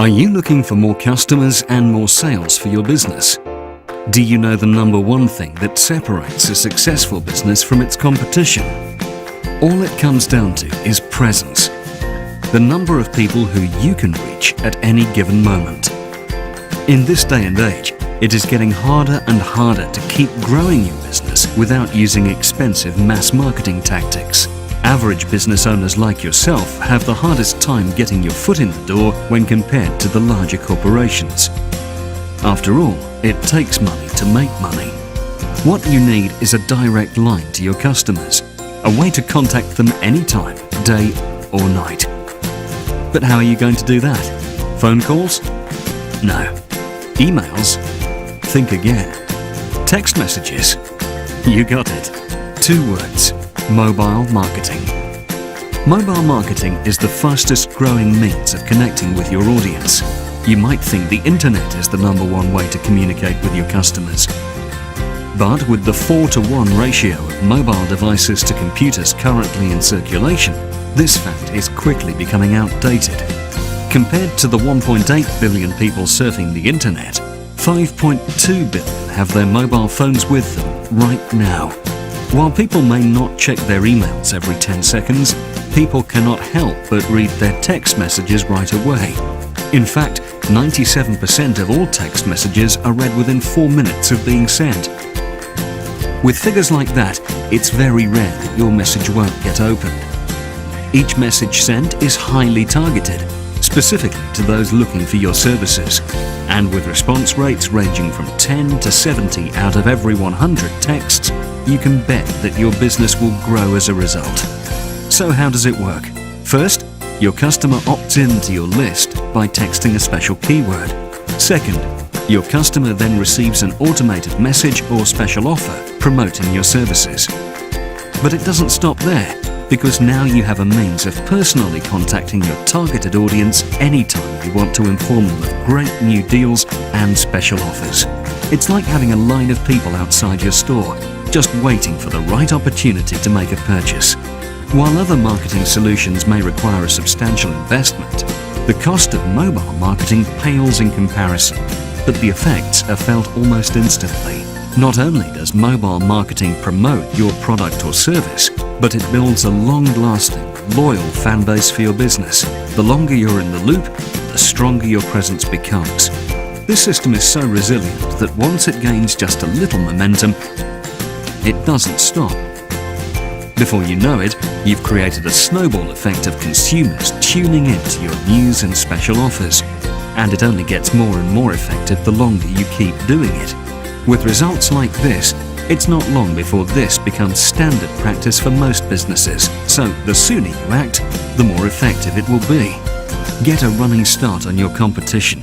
Are you looking for more customers and more sales for your business? Do you know the number one thing that separates a successful business from its competition? All it comes down to is presence. The number of people who you can reach at any given moment. In this day and age, it is getting harder and harder to keep growing your business without using expensive mass marketing tactics. Average business owners like yourself have the hardest time getting your foot in the door when compared to the larger corporations. After all, it takes money to make money. What you need is a direct line to your customers, a way to contact them anytime, day or night. But how are you going to do that? Phone calls? No. Emails? Think again. Text messages? You got it. 2 words. Mobile marketing. Mobile marketing is the fastest growing means of connecting with your audience. You might think the internet is the number one way to communicate with your customers. But with the 4-to-1 ratio of mobile devices to computers currently in circulation, this fact is quickly becoming outdated. Compared to the 1.8 billion people surfing the internet, 5.2 billion have their mobile phones with them right now. While people may not check their emails every 10 seconds, people cannot help but read their text messages right away. In fact, 97% of all text messages are read within 4 minutes of being sent. With figures like that, it's very rare that your message won't get opened. Each message sent is highly targeted, specifically to those looking for your services, and with response rates ranging from 10 to 70 out of every 100 texts, you can bet that your business will grow as a result. So how does it work? First, your customer opts into your list by texting a special keyword. Second, your customer then receives an automated message or special offer promoting your services. But it doesn't stop there, because now you have a means of personally contacting your targeted audience anytime you want to inform them of great new deals and special offers. It's like having a line of people outside your store, just waiting for the right opportunity to make a purchase. While other marketing solutions may require a substantial investment, the cost of mobile marketing pales in comparison, but the effects are felt almost instantly. Not only does mobile marketing promote your product or service, but it builds a long-lasting, loyal fan base for your business. The longer you're in the loop, the stronger your presence becomes. This system is so resilient that once it gains just a little momentum, it doesn't stop. Before you know it, you've created a snowball effect of consumers tuning into your news and special offers. And it only gets more and more effective the longer you keep doing it. With results like this, it's not long before this becomes standard practice for most businesses. So the sooner you act, the more effective it will be. Get a running start on your competition.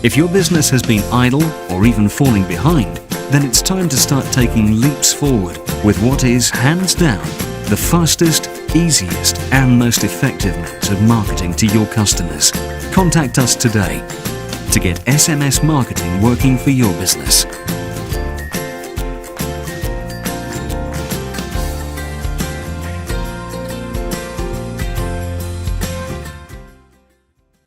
If your business has been idle or even falling behind, then it's time to start taking leaps forward with what is, hands down, the fastest, easiest and most effective means of marketing to your customers. Contact us today to get SMS marketing working for your business.